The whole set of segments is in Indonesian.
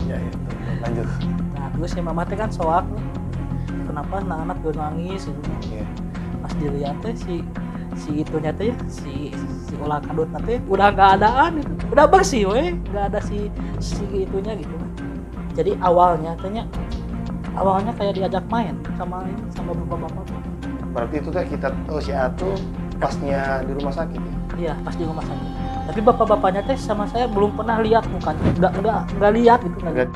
Ya, ya. Lanjut. Nah terus si mama teh kan soak nih, kenapa anak-anak gue nangis gitu. Iya. Pas dilihat teh si itunya teh si ulah kadut teh udah nggak adaan itu, udah bersih weh, nggak ada si itunya gitu. Jadi awalnya kayak diajak main sama bapak-bapak. Berarti itu teh kita si Atu pasnya di rumah sakit ya? Iya pas di rumah sakit. Tapi bapak-bapaknya teh sama saya belum pernah lihat mukanya, nggak lihat gitu nggak. Enggak.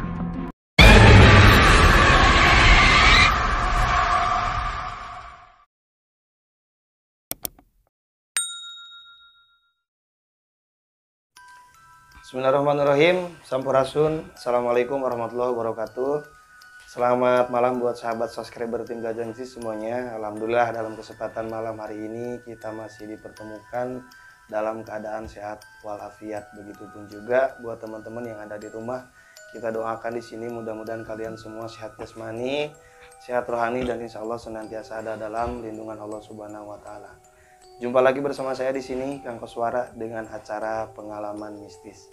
Bismillahirrahmanirrahim. Sampurasun. Assalamualaikum warahmatullahi wabarakatuh. Selamat malam buat sahabat subscriber tim Gajangsi semuanya. Alhamdulillah dalam kesempatan malam hari ini kita masih dipertemukan dalam keadaan sehat walafiat. Begitupun juga buat teman-teman yang ada di rumah. Kita doakan di sini mudah-mudahan kalian semua sehat jasmani, sehat rohani, dan insya Allah senantiasa ada dalam lindungan Allah Subhanahu wa Ta'ala. Jumpa lagi bersama saya di sini, Kang Koswara, dengan acara pengalaman mistis.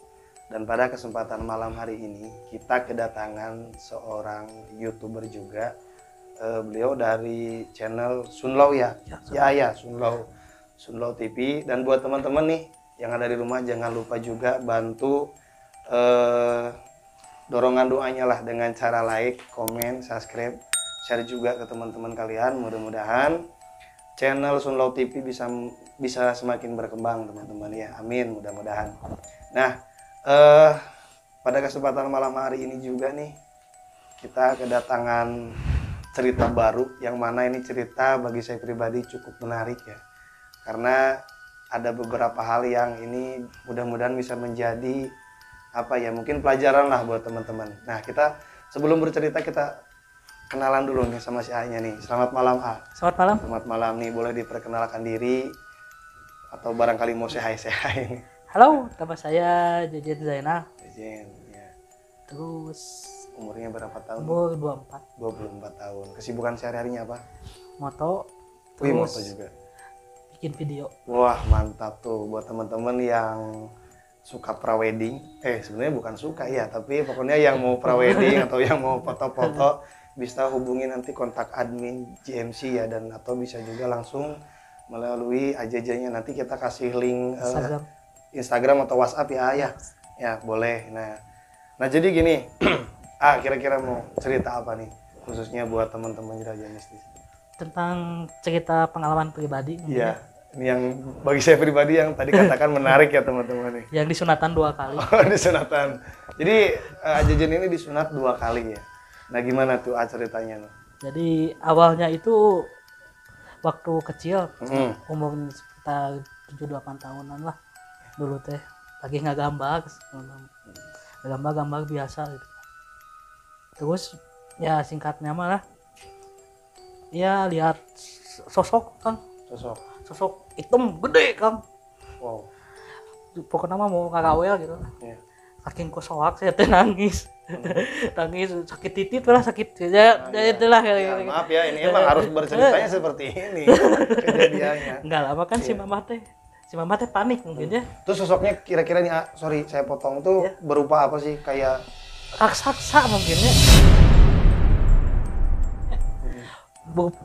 Dan pada kesempatan malam hari ini kita kedatangan seorang YouTuber juga. Beliau dari channel Sunlow ya. Ya, Sunlow TV. Dan buat teman-teman nih yang ada di rumah, jangan lupa juga bantu dorongan doanya lah dengan cara like, komen, subscribe, share juga ke teman-teman kalian. Mudah-mudahan channel Sunlow TV bisa semakin berkembang teman-teman ya. Amin, mudah-mudahan. Nah, pada kesempatan malam hari ini juga nih kita kedatangan cerita baru, yang mana ini cerita bagi saya pribadi cukup menarik ya, karena ada beberapa hal yang ini mudah-mudahan bisa menjadi mungkin pelajaran lah buat teman-teman. Nah, kita sebelum bercerita kita kenalan dulu nih sama si A-nya nih. Selamat malam, A. Selamat malam. Selamat malam nih, boleh diperkenalkan diri atau barangkali mau say hi nih. Halo, nama saya Jejen Zainal. Jejen, ya. Terus Umurnya berapa tahun? umur 24. 24 tahun. Kesibukan sehari-harinya apa? Moto. Wih, Terus moto juga. bikin video. Wah, mantap tuh buat teman-teman yang suka prawedding. Sebenarnya bukan suka ya, tapi pokoknya yang mau prawedding atau yang mau foto-foto bisa hubungi nanti kontak admin GMC ya, dan atau bisa juga langsung melalui AJJ-nya. Nanti kita kasih link Instagram atau WhatsApp ya boleh. Nah jadi gini, kira-kira mau cerita apa nih khususnya buat teman-teman Raja Mistis Tentang cerita pengalaman pribadi. Iya, ini yang bagi saya pribadi yang tadi katakan menarik ya teman-teman nih. Yang disunatan 2 kali. Oh, disunatan. Jadi Jajan ini disunat 2 kali ya. Nah gimana tuh ceritanya nih? Jadi awalnya itu waktu kecil, umur sekitar 7-8 tahunan lah. Dulu teh lagi gambar biasa gitu. Terus ya singkatnya malah ya lihat sosok hitam gede Kang. Wow. Pokoknya mah mau karawel gitu. Yeah. Saking kosoak saya teh nangis. Nangis sakit titit lah, sakit ya itulah ya, maaf ya, ini emang harus berceritanya seperti ini kejadiannya. Enggak lama kan si mama teh panik mungkin ya. Terus sosoknya kira-kira nih, sorry saya potong tuh berupa apa sih? Kayak raksasa mungkin ya.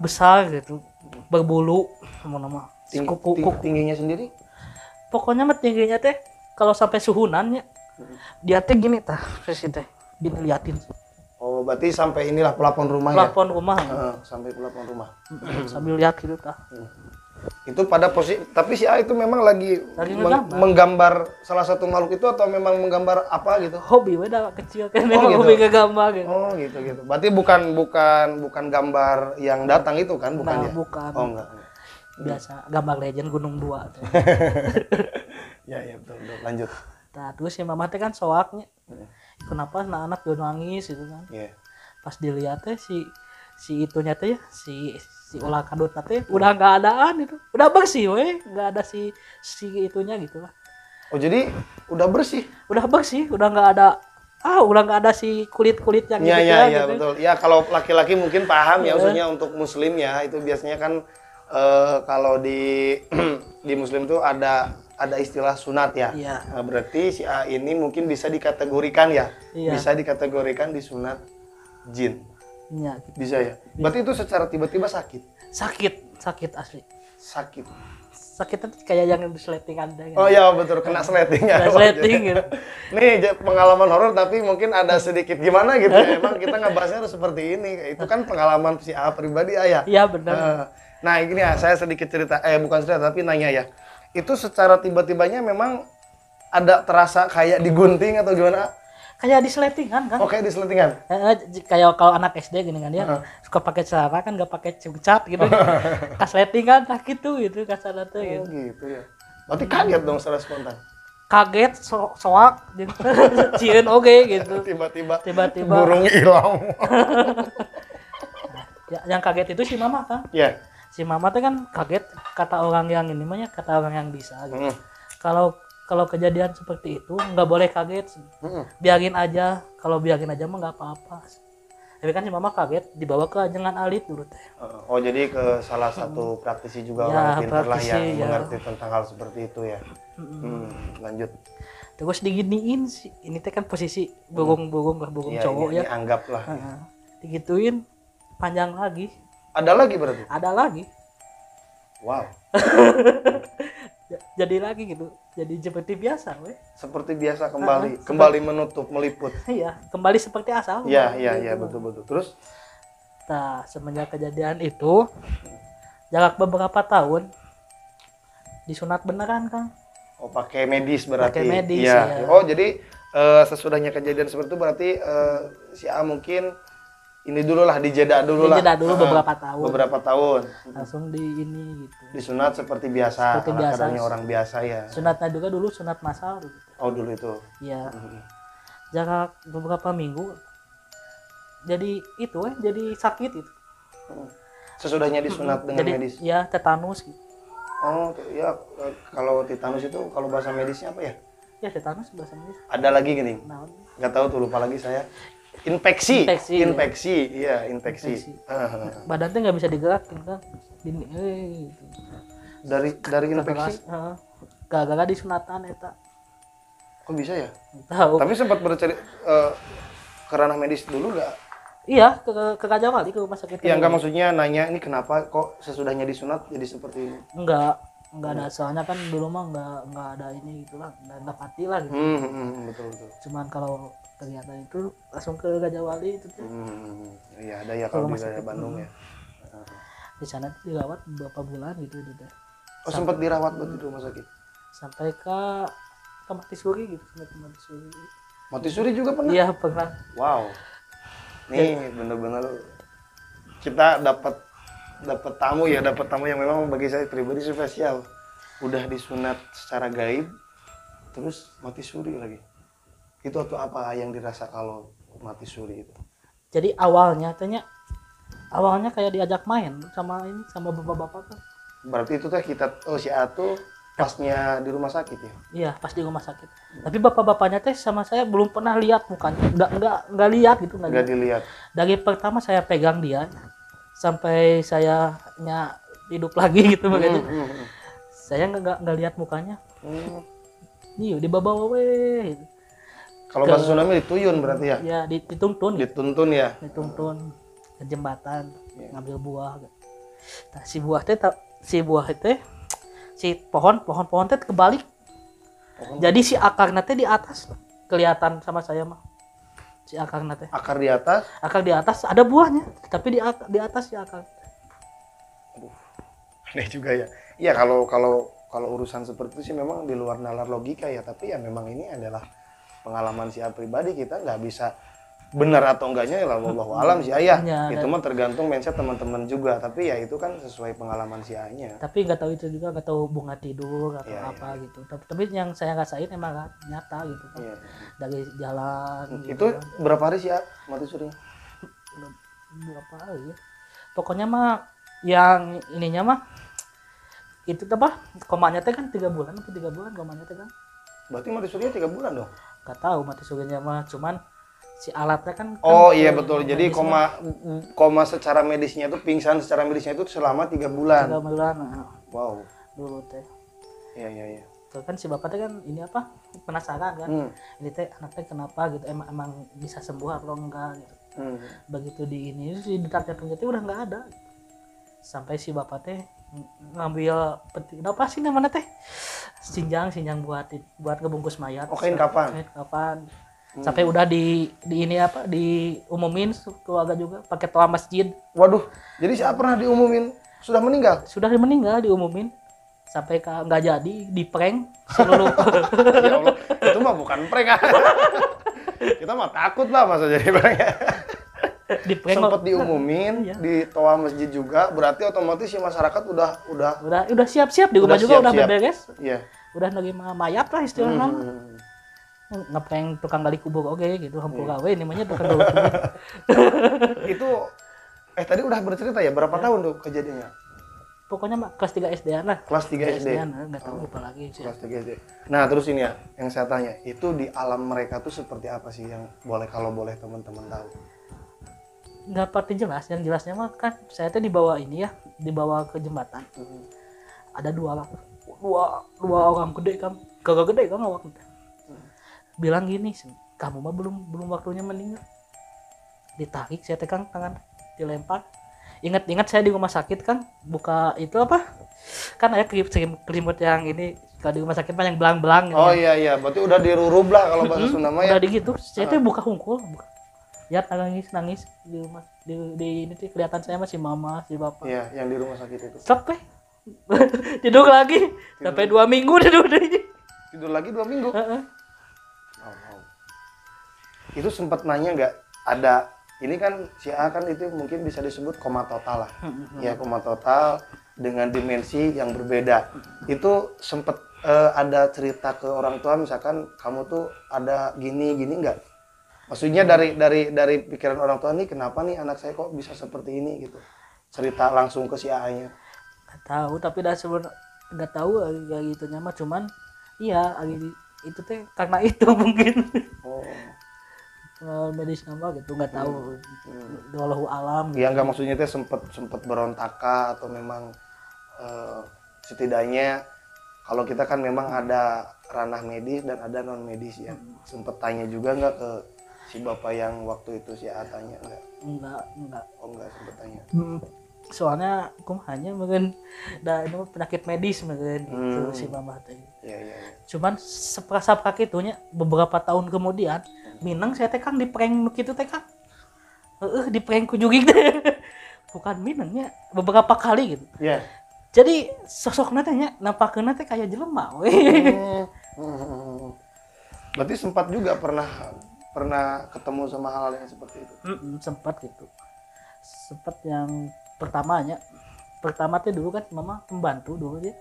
Besar gitu, berbulu nama. Tingginya sendiri? Pokoknya mah tingginya teh kalau sampai suhunannya dia teh gini tah, teh gini liatin. Oh, berarti sampai inilah pelapon rumah pelapon rumah. Sampai pelapon rumah. Sambil lihat gitu tah. Itu pada posisi, tapi si A itu memang lagi menggambar salah satu makhluk itu atau memang menggambar apa gitu? Hobi beda kecil kan, gitu. Hobi ngegambar gitu. Oh gitu. Berarti bukan gambar yang datang itu kan, bukan ya? Bukan. Oh enggak. Biasa gambar legend Gunung 2 tuh. ya betul. Lanjut. Nah, terus si mama teh kan soaknya. Kenapa anak-anak gue nangis gitu kan? Yeah. Pas dilihat teh si itunya teh ya, si ulah kadut teh udah nggak adaan itu, udah bersih weh, nggak ada si itunya gitu lah. Oh jadi udah bersih udah nggak ada si kulit yang gitu. Iya betul ya. Kalau laki-laki mungkin paham ya, khususnya untuk muslim ya, itu biasanya kan kalau di muslim tuh ada ada istilah sunat ya. Iya. Nah, berarti si A ini mungkin bisa dikategorikan ya. Iya. Bisa dikategorikan di sunat jin. Iya, gitu. Bisa ya. Berarti itu secara tiba-tiba sakit. Sakit asli. Sakit. Sakitnya tuh kayak yang disleting ada gitu. Oh iya betul, kena sleting ya. Kena sleting gitu. Nih pengalaman horor tapi mungkin ada sedikit gimana gitu ya. Emang kita ngebahasnya harus seperti ini. Itu kan pengalaman si A pribadi ya. Iya benar. Nah ini ya saya sedikit cerita, bukan cerita tapi nanya ya. Itu secara tiba-tibanya memang ada terasa kayak digunting atau gimana? Kayak disletingan kan. Oh kayak disletingan? Kayak kalau anak SD gini kan dia suka pakai celana kan nggak pakai cat gitu. Kasletingan sakit tuh gitu kasarnya tuh Oh gitu. gitu ya. Berarti kaget dong secara spontan. Kaget soak gitu. Cieun oge gitu. Tiba-tiba Tiba-tiba. burung hilang. Yang kaget itu si mama kan. Ya. Si mama tuh kan kaget kata orang yang ini mah ya, kata orang yang bisa gitu. Hmm. Kalau kejadian seperti itu nggak boleh kaget, biarin aja. Kalau biarin aja mah nggak apa-apa. Tapi kan si mama kaget dibawa ke Jengan Alit dulu teh. Oh jadi ke salah satu praktisi juga Ya, orang pintar lah praktisi, yang ya. mengerti tentang hal seperti itu ya. Lanjut. Terus diginiin sih, ini teh kan posisi burung Iya, cowok ini ya. anggaplah. Heeh. Digituin panjang lagi, Ada lagi berarti? ada lagi, Wow. jadi lagi gitu, jadi seperti biasa, weh. Seperti biasa kembali menutup, meliput. Iya, kembali seperti asal. Iya, Gitu. betul. Terus? Nah, semenjak kejadian itu, jarak beberapa tahun, disunat beneran, Kang. Oh, pakai medis berarti. Pakai medis, Iya. ya. Oh, jadi sesudahnya kejadian seperti itu berarti si A mungkin ini dulu lah, dijeda dulu lah. Dijeda dulu beberapa tahun. Beberapa tahun. Langsung di ini gitu. Disunat seperti biasa, Seperti ala biasa. kadarnya orang biasa ya. Sunatnya juga dulu sunat massal gitu. Oh, dulu itu. Iya. Jarak beberapa minggu, jadi itu jadi sakit itu. Sesudahnya disunat dengan Jadi medis. ya tetanus gitu. Oh, ya kalau tetanus itu kalau bahasa medisnya apa ya? Ya tetanus bahasa Inggris. Ada lagi gini. Nah, Nggak tahu tuh, lupa lagi saya. Infeksi. Iya, infeksi. infeksi. Badan tuh nggak bisa digerakin kan. Gini, gitu. Dari infeksi Gara-gara disunatan eta. kok bisa ya? Tahu. Tapi sempat bercerita ke ranah medis dulu nggak? Iya, ke Raja Wali, ke rumah sakit. Iya, nggak, maksudnya nanya ini kenapa kok sesudahnya disunat jadi seperti ini? Enggak ada, soalnya kan dulu mah enggak ada ini gitu lah, enggak pati lah gitu. Betul. Cuman kalau kegiatan itu langsung ke Raja Wali itu tuh. Iya, ada ya kalau di rumah daerah sakit. Bandung ya. Di sana tuh dirawat beberapa bulan gitu udah. Oh, sempat dirawat buat di rumah sakit. Sampai ke Mati Suri gitu, sampai ke Mati Suri. Mati suri juga pernah? Iya, pernah. Wow. Nih bener-bener kita dapat tamu yang memang bagi saya pribadi spesial. Udah disunat secara gaib, terus mati suri lagi. Itu atau apa yang dirasa kalau mati suri itu? Jadi awalnya kayak diajak main sama bapak-bapak tuh. Berarti itu teh si A tuh pasnya di rumah sakit ya? Iya, pas di rumah sakit. Tapi bapak-bapaknya teh sama saya belum pernah lihat mukanya. Enggak lihat gitu, Nggak dilihat. Dari pertama saya pegang dia sampai saya hidup lagi gitu makanya. Saya enggak lihat mukanya. Nih, dibawa weh. Kalau bahasa Sundanya dituyun berarti ya? Ya, dituntun. Dituntun ya? Dituntun ke jembatan, Iya. ngambil buah. Nah, si buah teh si pohon teh kebalik. Jadi si akarnya teh di atas kelihatan sama saya mah. Si akarnya teh. Akar di atas? Akar di atas ada buahnya, tapi di atas si akar. Aneh juga ya. Iya, kalau urusan seperti itu sih memang di luar nalar logika ya, tapi ya memang ini adalah pengalaman si A pribadi, kita nggak bisa benar atau enggaknya ya wallahu alam sih ayah. Ya, Itu mah tergantung mindset teman-teman juga, tapi ya itu kan sesuai pengalaman si A-nya. Tapi nggak tahu itu juga, nggak tahu bunga tidur atau Iya, apa gitu. Tapi yang saya rasain emang nyata gitu kan. Iya. Dari jalan gitu Itu kan. berapa hari sih A mati surinya? Berapa hari ya? Pokoknya mah yang ininya mah itu apa? Komanya teh kan 3 bulan atau 3 bulan komanya teh kan? Berarti mati surinya 3 bulan dong? Gak tahu mati surinya mah, cuman si alatnya kan. Oh iya betul. Jadi medis mah koma secara medisnya itu, pingsan secara medisnya itu selama 3 bulan. 3 bulan. Nah, Wow. dulu teh. Iya. gitu kan. Si bapak teh kan ini apa penasaran kan, ini teh anaknya kenapa gitu, emang bisa sembuh atau enggak gitu. Begitu di ini si detak jantungnya teh udah nggak ada, sampai si bapak teh ngambil peti apa sih namanya teh, sinjang buat ngebungkus mayat. Kain kapan sampai udah di ini apa diumumin keluarga juga pakai toa masjid. Waduh, jadi siapa pernah diumumin sudah meninggal diumumin sampai nggak jadi di prank seluruh. Ya Allah, itu mah bukan prank. Kita mah takut lah masa jadi prank. Di prank sempat diumumin iya. Di toa masjid juga, berarti otomatis si masyarakat udah siap-siap di rumah juga udah beres. Iya. Udah nerima mayat lah istilahnya. Ngeprank tukang gali kubur oke gitu, hampura we namanya tukang gali kubur. Itu tadi udah bercerita ya berapa tahun tuh kejadiannya? Pokoknya kelas 3 SD lah. Kelas 3 SD. Enggak tahu apa lagi sih. Kelas 3 SD. Nah, terus ini ya yang saya tanya, itu di alam mereka tuh seperti apa sih yang kalau boleh teman-teman tahu? Nggak pasti jelas, yang jelasnya mah kan saya tuh dibawa ke jembatan. Ada dua orang gede kan, kagak gede kan awaknya. Bilang gini, kamu mah belum waktunya meninggal. Ditarik, saya tekan tangan, dilempar. Ingat saya di rumah sakit kan, buka itu apa? Kan ada kelimut yang ini kalau di rumah sakit mah yang belang-belang. Oh ya. Iya, berarti udah dirurub lah kalau bahasa Sunda mah ya. Udah gitu, saya tuh buka hungkul. Ya nangis di rumah di ini tuh kelihatan saya masih mama, si bapak. Iya, yang di rumah sakit itu. Sampai tidur lagi. Sampai 2 minggu tidur lagi. Tidur lagi 2 minggu. Itu sempat nanya nggak ada ini kan si A kan itu mungkin bisa disebut koma total lah. Ya koma total dengan dimensi yang berbeda. Itu sempat ada cerita ke orang tua misalkan kamu tuh ada gini nggak? Maksudnya dari pikiran orang tua nih kenapa nih anak saya kok bisa seperti ini gitu. Cerita langsung ke si A-nya. Nggak tahu tapi dah sebenarnya nggak tahu kayak gitunya mah cuman iya itu teh karena itu mungkin. Medis nama gitu nggak tahu wallahu alam gitu. Ya nggak maksudnya teh sempat berontaka atau memang setidaknya kalau kita kan memang ada ranah medis dan ada non medis ya. Sempet tanya juga nggak ke si bapak yang waktu itu si A tanya nggak? Nggak sempet tanya. Soalnya aku hanya mungkin ini penyakit medis mungkin gitu si mama teh. Iya. Cuman seprasap itunya beberapa tahun kemudian Minang saya tekan di prank gitu tekan. Di prank kunjungi teh. Bukan Minangnya beberapa kali gitu. Iya. Yeah. Jadi sosoknya teh nampakkeun teh kayak jelema we. Berarti sempat juga pernah ketemu sama hal yang seperti itu. Sempat gitu. Sempat yang pertama teh dulu kan mama pembantu dulu dia.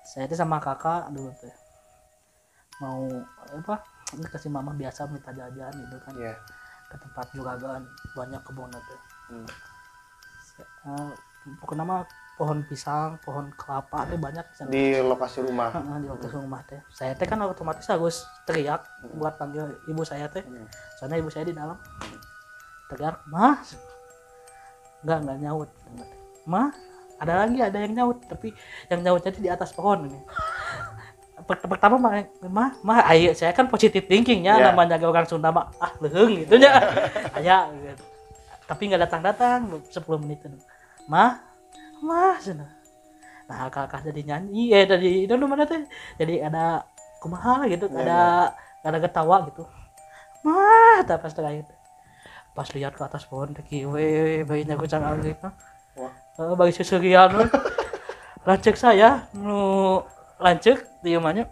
Saya teh sama kakak dulu teh mau apa dikasih mama biasa minta jajan gitu kan. Yeah. Ke tempat juragan banyak kebun teh. Pokoknya mah pohon pisang, pohon kelapa teh banyak di lokasi rumah. Di lokasi rumah teh. Saya teh kan otomatis harus teriak buat panggil ibu saya teh. Soalnya ibu saya di dalam. Teriak, "Mah." Enggak nyaut. "Mah, ada yang nyaut, tapi yang nyautnya di atas pohon ini." Pertama mah ayo saya kan positive thinking ya, namanya orang Sunda mah leheung gitu nya. Aya gitu. Tapi enggak datang 10 menit itu. Mah sana. Nah, kakak jadi nyanyi tadi itu mana teh. Jadi ada kumaha gitu, ada ketawa gitu. Mah, pas terakhir. Pas lihat ke atas pohon teh kieu bayinya kucang angin. Wah. Bagi susurian. Lancek saya lancek dieu mah nya.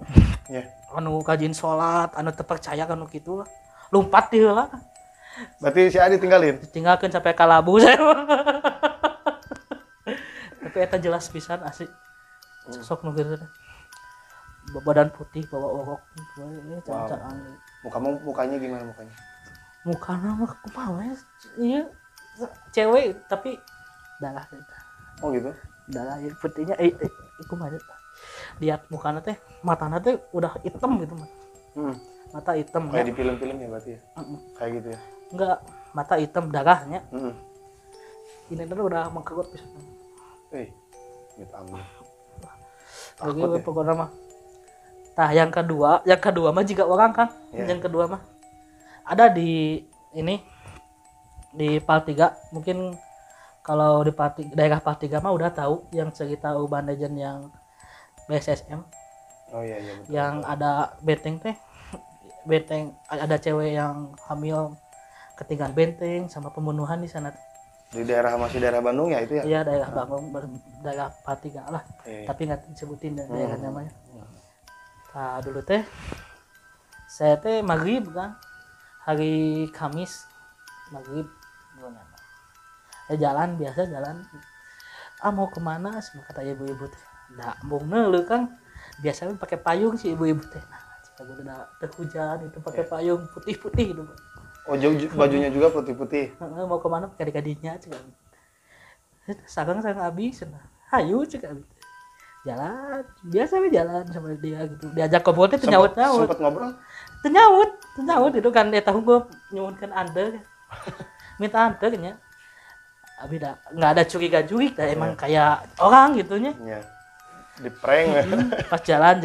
Anu kajin salat, anu teu percaya anu kitu lah. Lompat di heula. Berarti si Adi ditinggalkeun sampai ka labu saya. Tapi eta jelas pisan asli. Sosok nu kitu. Badan putih, bawa orok, cancang angin. Mukanya gimana mukanya? Mukana mah kumaha ya? Iya cewek tapi darah. Oh gitu. Darah putihnya kumaha. Lihat mukana teh, matana teh udah hitam gitu mah. Mata hitam. Kayak di film-film ya berarti ya? Kayak gitu ya? Enggak, mata hitam darahnya. Ini tuh udah mengkerut pisan. Amit-amit. Lagi pokoknya mah Nah, yang kedua mah juga orang kan. Ya. Yang kedua mah ada di ini di Paltiga. Mungkin kalau di daerah Paltiga mah udah tahu yang cerita Urban Legend yang BSSM Oh iya betul. yang ada benteng teh. Benteng ada cewek yang hamil ketinggalan benteng sama pembunuhan di sana. Di masih daerah Bandung ya itu ya? Iya, daerah Bangun, daerah Paltiga lah. Iya. Tapi nggak disebutin daerah namanya. Nah, dulu teh saya teh maghrib kan, hari Kamis maghrib jalan biasa jalan. Mau kemana? Semua kata ibu-ibu teh. Nggak mau nelu kan. Biasanya pakai payung sih ibu-ibu teh. Nah, jika udah terhujan itu pakai payung putih-putih gitu. Oh bajunya juga putih-putih. Mau kemana pakai adik-adiknya cek. Sarang habis. Nah, hayu cek. Jalan biasa jalan sama dia gitu. Diajak ngobrol teh nyaut. Sempet ngobrol? Nyaut itu kan dia tahu gue nyuwunkeun ande. Minta ande nya. Abi nggak ada curiga-curiga emang kayak orang gitunya. Iya. Di prank. Pas jalan.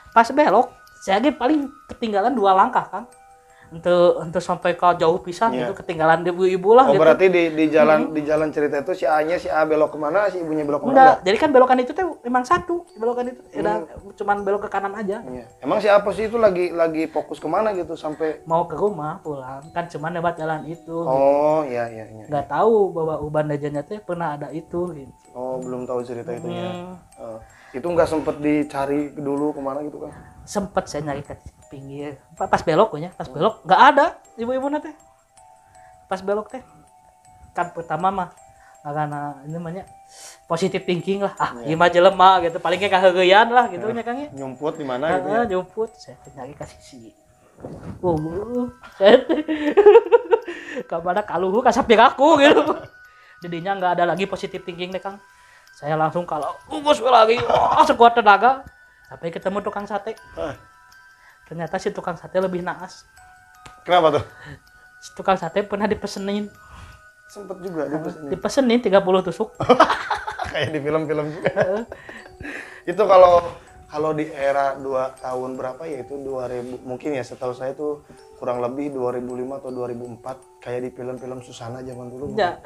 Pas belok, saya paling ketinggalan 2 langkah kan. Untuk sampai ke jauh pisan gitu ketinggalan ibu-ibu lah gitu. Berarti di jalan cerita itu si A belok kemana, si ibunya belok kemana? Enggak, jadi kan belokan itu tuh emang satu. Belokan itu cuman belok ke kanan aja. Iya. Emang si Apos itu lagi fokus kemana gitu sampai mau ke rumah pulang kan cuman lewat jalan itu. Oh, iya. Nggak tahu bahwa Urban Legend-nya tuh pernah ada itu gitu. Oh, belum tahu cerita itunya. Itu nggak sempet dicari dulu kemana gitu kan? Sempet saya nyari ke pinggir pas belok nggak ada ibu-ibu nanti pas belok teh kan pertama mah karena ini namanya positive thinking lah gimana jelema gitu palingnya kaheueuyan lah gitu nya Kang ya nyumput di mana gitu ya nyumput saya nyari ke sisi kamana kaluhu ka samping aku gitu jadinya nggak ada lagi positive thinking deh Kang saya langsung kalau bungkus lagi sekuat tenaga sampai ketemu tukang sate. Ternyata si tukang sate lebih naas. Kenapa tuh? Si tukang sate pernah dipesenin. Sempet juga dipesenin. Dipesenin 30 tusuk. Kayak di film-film juga. Itu kalau di era 2 tahun berapa ya itu 2000 mungkin ya setahu saya itu kurang lebih 2005 atau 2004 kayak di film-film Susana zaman dulu. Ya.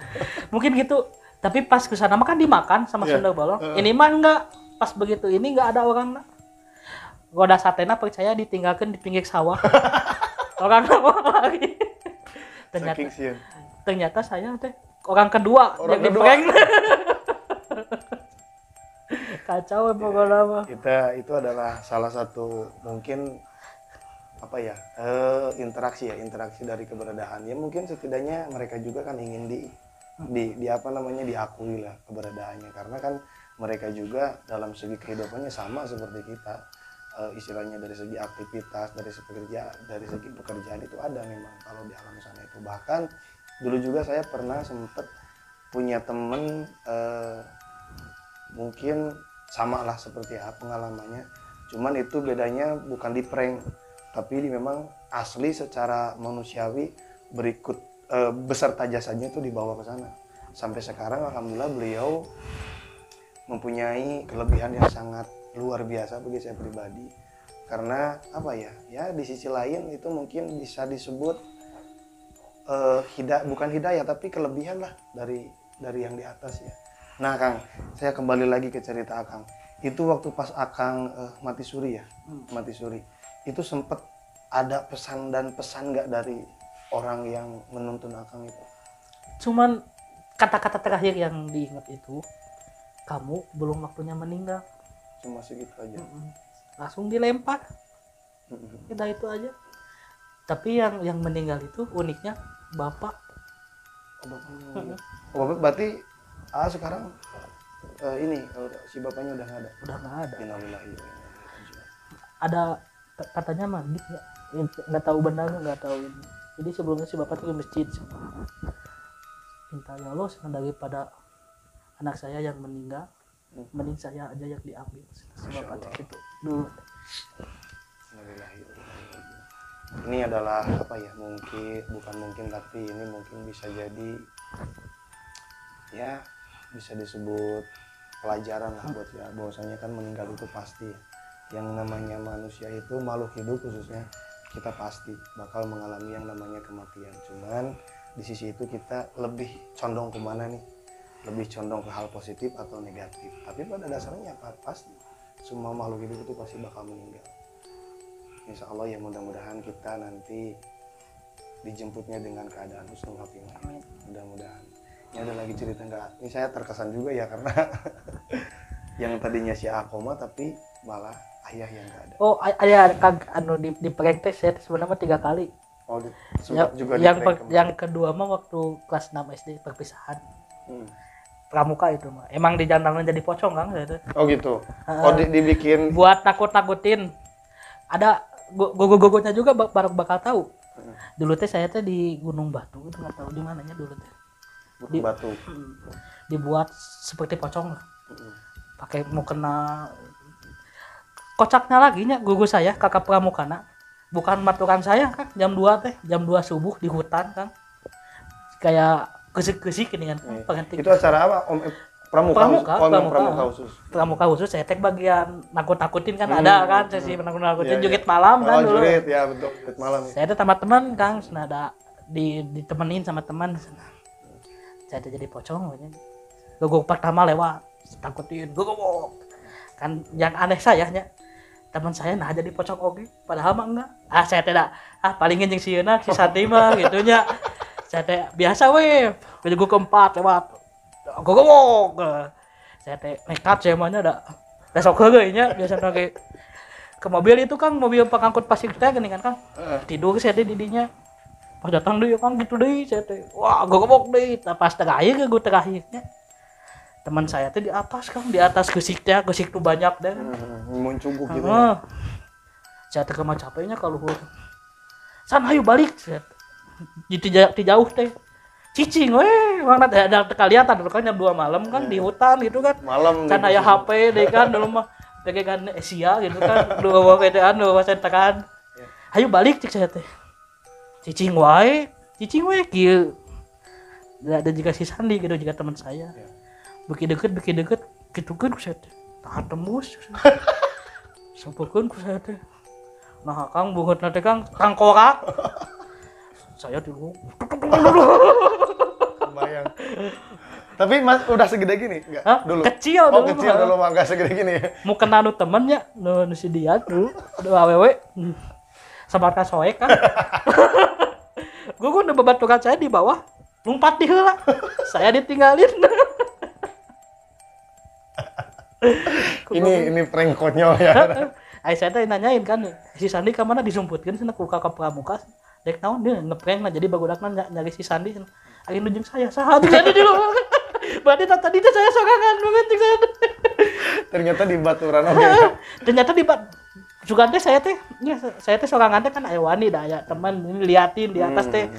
Mungkin gitu. Tapi pas ke sana makan dimakan sama Sunda Bolong. Ini mah enggak. Pas begitu ini enggak ada orang. Goda satena percaya ditinggalkan di pinggir sawah. Orang lagi. Ternyata saya teh orang kedua yang diprank. Kacau pokoknya mah. Itu adalah salah satu mungkin apa ya interaksi dari keberadaan ya mungkin setidaknya mereka juga kan ingin di apa namanya diakui lah keberadaannya karena kan mereka juga dalam segi kehidupannya sama seperti kita. Istilahnya dari segi aktivitas, dari segi pekerjaan itu ada memang kalau di alam sana itu bahkan dulu juga saya pernah sempet punya temen mungkin sama lah seperti apa pengalamannya cuman itu bedanya bukan di prank tapi memang asli secara manusiawi berikut beserta jasanya itu dibawa ke sana sampai sekarang alhamdulillah beliau mempunyai kelebihan yang sangat luar biasa bagi saya pribadi karena apa ya di sisi lain itu mungkin bisa disebut bukan hidayah tapi kelebihan lah dari yang di atas ya. Nah Kang, saya kembali lagi ke cerita Akang. Itu waktu pas Akang mati suri ya, mati suri. Itu sempet ada pesan nggak dari orang yang menuntun Akang itu? Cuman kata-kata terakhir yang diingat itu, kamu belum waktunya meninggal. Cuma segitu aja. Langsung dilempar. Kita itu aja. Tapi yang meninggal itu uniknya bapak. Bapak berarti sekarang ini si bapaknya udah nggak ada. Udah nggak ada. Innalillahi. Ada katanya maghrib ya. Nggak tahu benar nggak tahu ini. Jadi sebelumnya si bapak tuh ke masjid. Minta ya Allah daripada anak saya yang meninggal. Mending saya aja yang diambil sebab itu dulu. Ini adalah apa ya bukan mungkin tapi ini mungkin bisa jadi ya bisa disebut pelajaran lah buat ya bahwasanya kan meninggal itu pasti ya. yang namanya manusia itu makhluk hidup khususnya, kita pasti bakal mengalami yang namanya kematian. Cuman di sisi itu kita lebih condong kemana nih? Lebih condong ke hal positif atau negatif. Tapi pada dasarnya pasti semua makhluk hidup itu pasti bakal meninggal. Insya Allah ya, mudah-mudahan kita nanti dijemputnya dengan keadaan husnul khotimah. Mudah-mudahan. Ini ada lagi cerita ini saya terkesan juga ya, karena yang tadinya si Akoma tapi malah ayah yang nggak ada. Oh, ayah di prank teh saya sebenarnya 3 kali. Oh, sempat juga yang kedua mah waktu kelas 6 SD perpisahan. Pramuka itu mah. Emang dijantangin jadi pocong Kang gitu. Oh gitu. Oh dibikin buat nakut-nakutin. Ada gogo-gogonya juga baru bakal tahu. Dulu teh saya teh di Gunung Batu, itu nggak tahu di mananya dulu teh. Batu. Dibuat seperti pocong. Pakai mukena. Kocaknya lagi nya gugu saya kakak pramukana. Bukan matukan saya kan jam 2 teh, jam 2 subuh di hutan Kang. Kayak kesik-kesik ini kan. Itu acara apa? Pramuka khusus. Pramuka khusus saya teh bagian nakut-nakutin kan ada kan sesi nakut-nakutin joget malam kan dulu. Joget ya betul, joget malam. Saya teh sama teman Kang, ada ditemenin sama teman. Saya teh jadi pocong gitu. Gogo pertama lewat, takutin gogo. Kan yang aneh sayanya teman saya nah jadi pocong oge, padahal mah enggak. Saya teh palingin jeung sieuna si Santi mah gitu nya. Saya teh biasa we, gogo keempat lewat. Gogo. Saya teh nekat saya mah nya besok heugeuy nya biasana ge ke mobil itu Kang, mobil pengangkut pasir teh geuning kan Kang. Tidur saya teh di dinya. Pas datang deui Kang gitu deui saya teh. Wah, gogobok deui. Pas terakhir ke terakhirnya. Teman saya teh di atas Kang, di atas gesiknya, gesik tuh banyak deh. Muncungkuk gitu. Saya teh mah capeknya ka luhur. San hayu balik saya. Di jauh teh. Cicing we, mana ada kelihatan dulu kan jam 2 malam kan di hutan gitu kan. Malam kan aya HP deh kan dulu mah pegangan Asia gitu kan. Dua wedean dua sentekan. Hayu balik cik saya teh. Cicing we kieu. Ada juga si Sandi gitu juga teman saya. Beki deket gitukeun ku saya teh. Tah tembus. Sampekeun ku saya teh. Nah, Kang bungeutna teh Kang korak. Saya dulu. Bayang. Tapi Mas udah segede gini enggak? Dulu. Kecil dulu. Oh, kecil dulu mah enggak segede gini. Mau kena nu temennya, nu si dia dulu. Udah awewe. Sabar ka soek kan. Gugu nu bebaturan saya di bawah, lompat di heula. Saya ditinggalin. ini prank konyol ya. Saya teh nanyain kan, si Sandi ka mana disumputkeun cenah ku kakak pramuka. Dek naon dia ngeprank lah jadi bagudakna nyari si Sandi. Ari nunjuk saya saha jadi dulu. Berarti tadi teh saya sorangan banget cik saya. Ternyata di baturan oke. Ternyata di sugan teh saya teh sorangan teh kan aya wani da aya teman ini liatin di atas teh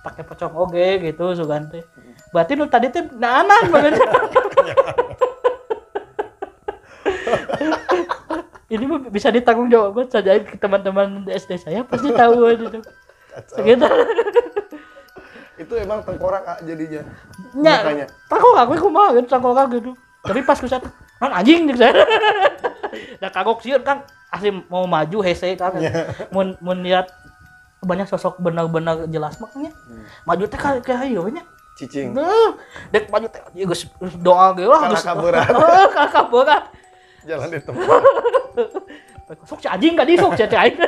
pakai pocong oge gitu sugan teh. Berarti nu tadi teh naanan banget. Ini mah bisa ditanggung jawab saja ke teman-teman di SD saya pasti tahu itu. Segitu. Itu emang tengkorak jadinya. Nya, tengkorak aku kumaha gitu tengkorak gitu. Tapi pas kusat, "Man anjing" gitu saya. Da kagok sieun Kang, asli mau maju hese Kang. Mun lihat banyak sosok benar-benar jelas makanya. Maju teh ka hayu nya. Cicing. Dek maju teh geus doa ge lah geus kaberat. Jalan di tempat. Sok si anjing tadi sok teh aing.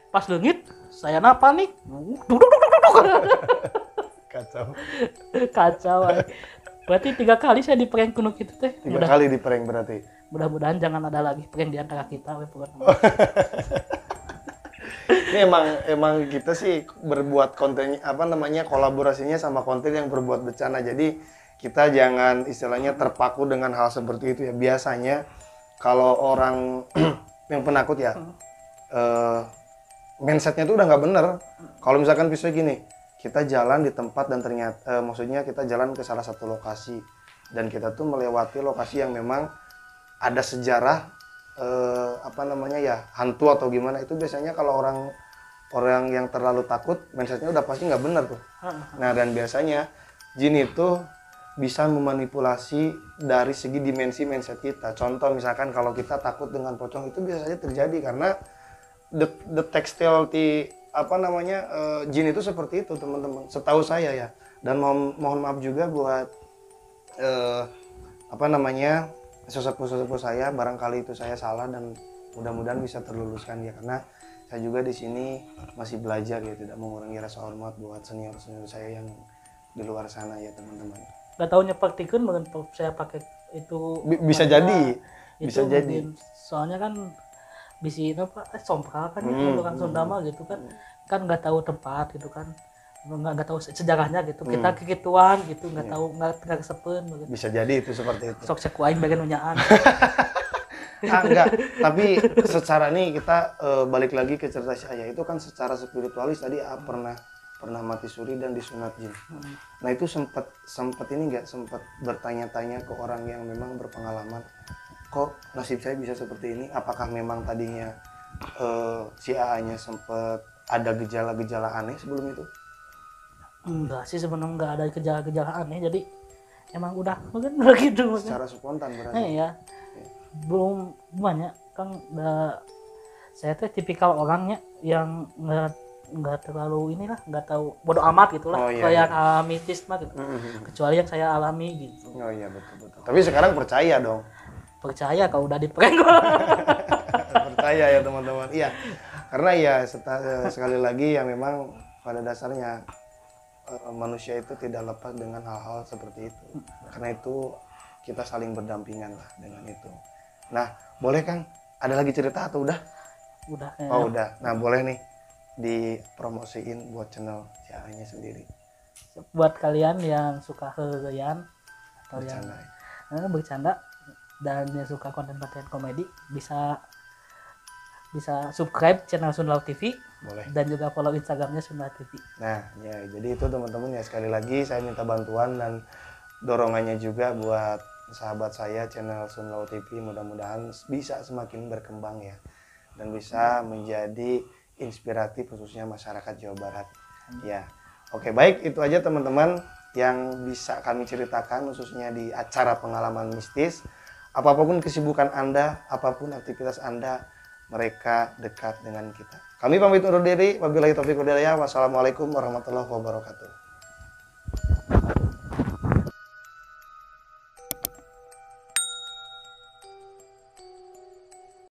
Pas leungit saya napa nih? Duduk. Kacau. Berarti 3 kali saya di prank kuno gitu teh. 3 kali di prank berarti. Mudah-mudahan jangan ada lagi prank di antara kita we Ini emang kita sih berbuat konten kolaborasinya sama konten yang berbuat bencana. Jadi kita jangan istilahnya terpaku dengan hal seperti itu ya. Biasanya kalau orang yang penakut ya mindsetnya tuh udah nggak bener. Kalau misalkan misalnya gini, kita jalan di tempat dan ternyata maksudnya kita jalan ke salah satu lokasi dan kita tuh melewati lokasi yang memang ada sejarah hantu atau gimana, itu biasanya kalau orang yang terlalu takut mindsetnya udah pasti nggak bener tuh. Nah, dan biasanya jin itu bisa memanipulasi dari segi dimensi mindset kita. Contoh misalkan kalau kita takut dengan pocong itu bisa saja terjadi karena the textile apa namanya jin itu seperti itu teman-teman. Setahu saya ya. Dan mohon maaf juga buat apa namanya sesepuh saya, barangkali itu saya salah dan mudah-mudahan bisa terluluskan ya, karena saya juga di sini masih belajar ya, tidak mengurangi rasa hormat buat senior saya yang di luar sana ya teman-teman. Gak taunya praktikeun mungkin saya pakai itu Bisa jadi, bisa itu jadi. mungkin, soalnya kan bisi itu pak sompral kan ya orang Sunda mah gitu kan nggak tahu tempat gitu kan, nggak tahu sejarahnya gitu, kita kekituan gitu nggak tahu nggak kesepen gitu. Bisa jadi itu seperti itu. Sok sekuain bagian unyaan. Enggak, tapi secara nih kita balik lagi ke cerita si Ayah itu kan secara spiritualis tadi pernah mati suri dan disunat jin. Nah itu sempat ini nggak sempat bertanya-tanya ke orang yang memang berpengalaman, kok nasib saya bisa seperti ini? Apakah memang tadinya si AA-nya sempat ada gejala-gejala aneh sebelum itu? Enggak sih sebenarnya, nggak ada gejala-gejala aneh, jadi emang udah mungkin begitu. Secara spontan berarti. Ya belum banyak kan, saya tuh tipikal orangnya yang nggak terlalu inilah, nggak tahu bodoh amat gitulah. Kayak mitis mah gitu. Kecuali yang saya alami gitu. Oh iya betul. Tapi sekarang percaya dong. Percaya kalau udah diprank. Percaya ya teman-teman. Iya, karena ya sekali lagi ya memang pada dasarnya manusia itu tidak lepas dengan hal-hal seperti itu. Karena itu kita saling berdampingan lah dengan itu. Nah, boleh Kang, ada lagi cerita atau udah? Udah. Oh udah. Nah boleh nih dipromosiin buat channel CA-nya sendiri. Buat kalian yang suka hegeyan atau Bercanda. yang bercanda dan yang suka konten-konten komedi, bisa subscribe channel Sunlau TV. Boleh. Dan juga follow Instagramnya Sunlau TV. Nah ya, jadi itu teman-teman ya, sekali lagi saya minta bantuan dan dorongannya juga buat sahabat saya channel Sunlau TV, mudah-mudahan bisa semakin berkembang ya dan bisa menjadi inspiratif khususnya masyarakat Jawa Barat. Ya. Oke, baik, itu aja teman-teman yang bisa kami ceritakan khususnya di acara pengalaman mistis. Apapun kesibukan Anda, apapun aktivitas Anda, mereka dekat dengan kita. Kami pamit undur diri. Wabillahi taufiq wal hidayah. Wassalamualaikum warahmatullahi wabarakatuh.